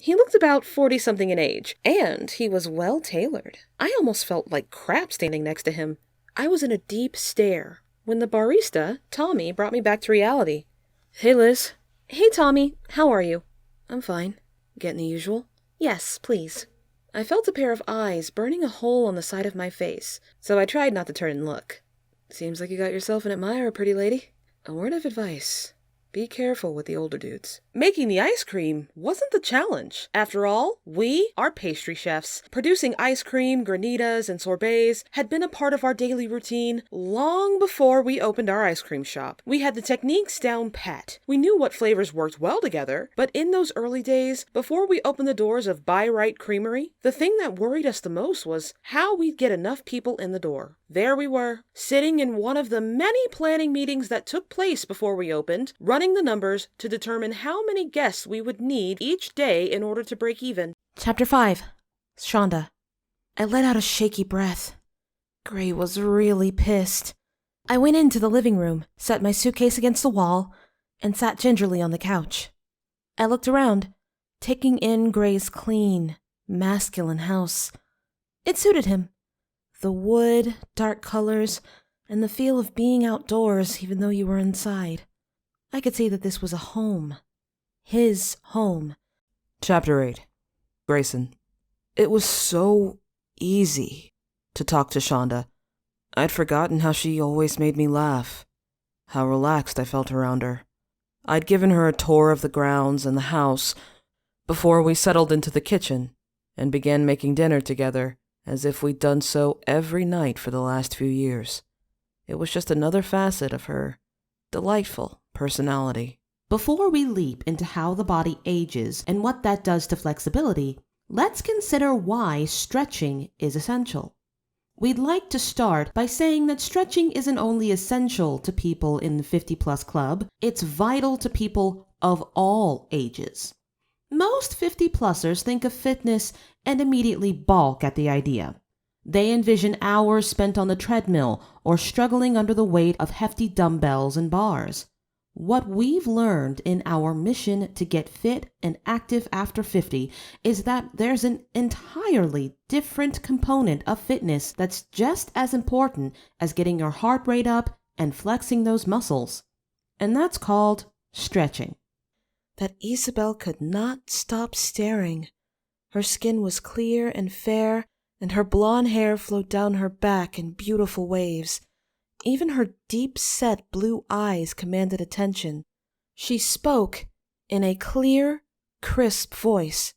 He looked about 40-something in age, and he was well-tailored. I almost felt like crap standing next to him. I was in a deep stare when the barista, Tommy, brought me back to reality. "Hey, Liz." "Hey, Tommy. How are you?" "I'm fine. Getting the usual?" "Yes, please." I felt a pair of eyes burning a hole on the side of my face, so I tried not to turn and look. "Seems like you got yourself an admirer, pretty lady. A word of advice. Be careful with the older dudes." Making the ice cream wasn't the challenge. After all, we are pastry chefs. Producing ice cream, granitas, and sorbets had been a part of our daily routine long before we opened our ice cream shop. We had the techniques down pat. We knew what flavors worked well together, but in those early days, before we opened the doors of Buy Right Creamery, the thing that worried us the most was how we'd get enough people in the door. There we were, sitting in one of the many planning meetings that took place before we opened, running the numbers to determine how many guests we would need each day in order to break even. Chapter 5. Shonda. I let out a shaky breath. Gray was really pissed. I went into the living room, set my suitcase against the wall, and sat gingerly on the couch. I looked around, taking in Gray's clean, masculine house. It suited him. The wood, dark colors, and the feel of being outdoors even though you were inside. I could see that this was a home. His home. Chapter 8. Grayson. It was so easy to talk to Shonda. I'd forgotten how she always made me laugh, how relaxed I felt around her. I'd given her a tour of the grounds and the house before we settled into the kitchen and began making dinner together, as if we'd done so every night for the last few years. It was just another facet of her delightful personality. Before we leap into how the body ages and what that does to flexibility, let's consider why stretching is essential. We'd like to start by saying that stretching isn't only essential to people in the 50-plus club, it's vital to people of all ages. Most 50-plussers think of fitness and immediately balk at the idea. They envision hours spent on the treadmill or struggling under the weight of hefty dumbbells and bars. What we've learned in our mission to get fit and active after 50 is that there's an entirely different component of fitness that's just as important as getting your heart rate up and flexing those muscles. And that's called stretching. That Isabel could not stop staring. Her skin was clear and fair, and her blonde hair flowed down her back in beautiful waves. Even her deep-set blue eyes commanded attention. She spoke in a clear, crisp voice.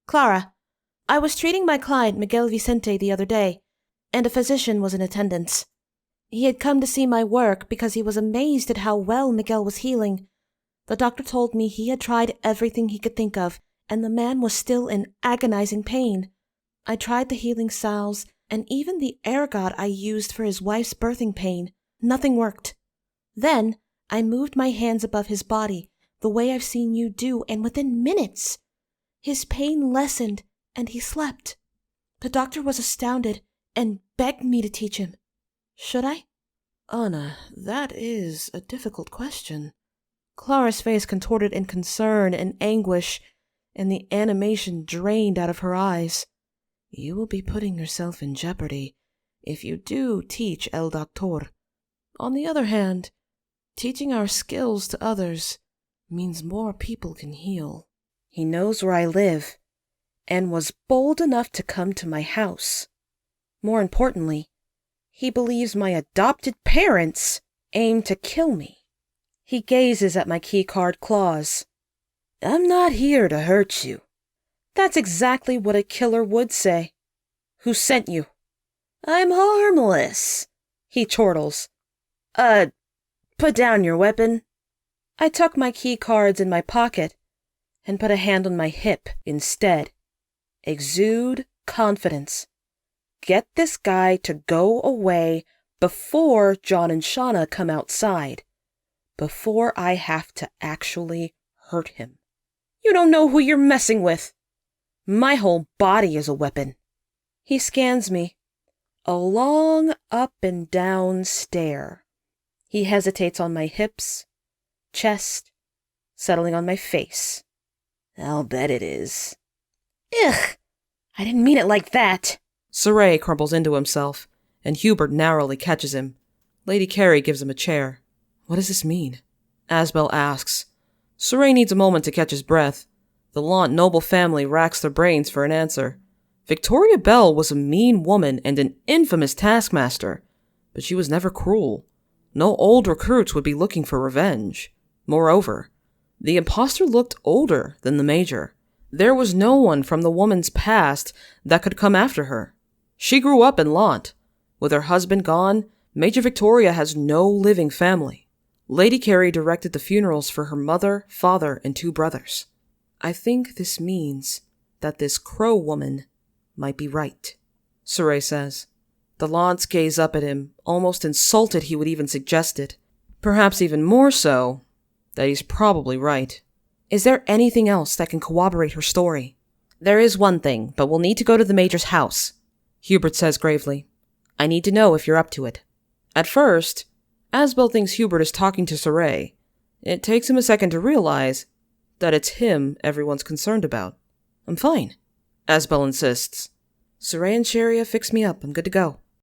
"Clara, I was treating my client Miguel Vicente the other day, and a physician was in attendance. He had come to see my work because he was amazed at how well Miguel was healing. The doctor told me he had tried everything he could think of, and the man was still in agonizing pain. I tried the healing salves, and even the ergot I used for his wife's birthing pain. Nothing worked. Then I moved my hands above his body, the way I've seen you do, and within minutes, his pain lessened and he slept. The doctor was astounded and begged me to teach him. Should I?" "Anna, that is a difficult question." Clara's face contorted in concern and anguish, and the animation drained out of her eyes. "You will be putting yourself in jeopardy if you do teach El Doctor. On the other hand, teaching our skills to others means more people can heal. He knows where I live, and was bold enough to come to my house. More importantly, he believes my adopted parents aim to kill me. He gazes at my keycard claws. I'm not here to hurt you. That's exactly what a killer would say. Who sent you? I'm harmless, he chortles. Put down your weapon. I tuck my keycards in my pocket and put a hand on my hip instead. Exude confidence. Get this guy to go away before John and Shauna come outside. Before I have to actually hurt him. You don't know who you're messing with. My whole body is a weapon. He scans me. A long up and down stare. He hesitates on my hips, chest, settling on my face. I'll bet it is. Ugh! I didn't mean it like that. Saray crumbles into himself, and Hubert narrowly catches him. Lady Carey gives him a chair. What does this mean? Asbel asks. Saray needs a moment to catch his breath. The Lant noble family racks their brains for an answer. Victoria Bell was a mean woman and an infamous taskmaster, but she was never cruel. No old recruits would be looking for revenge. Moreover, the imposter looked older than the Major. There was no one from the woman's past that could come after her. She grew up in Lant. With her husband gone, Major Victoria has no living family. Lady Carey directed the funerals for her mother, father, and 2 brothers. I think this means that this Crow woman might be right, Saray says. The Lants gaze up at him, almost insulted he would even suggest it. Perhaps even more so, that he's probably right. Is there anything else that can corroborate her story? There is one thing, but we'll need to go to the Major's house, Hubert says gravely. I need to know if you're up to it. At first, Asbel thinks Hubert is talking to Saray. It takes him a second to realize that it's him everyone's concerned about. I'm fine, Asbel insists. Saray and Sharia fixed me up. I'm good to go.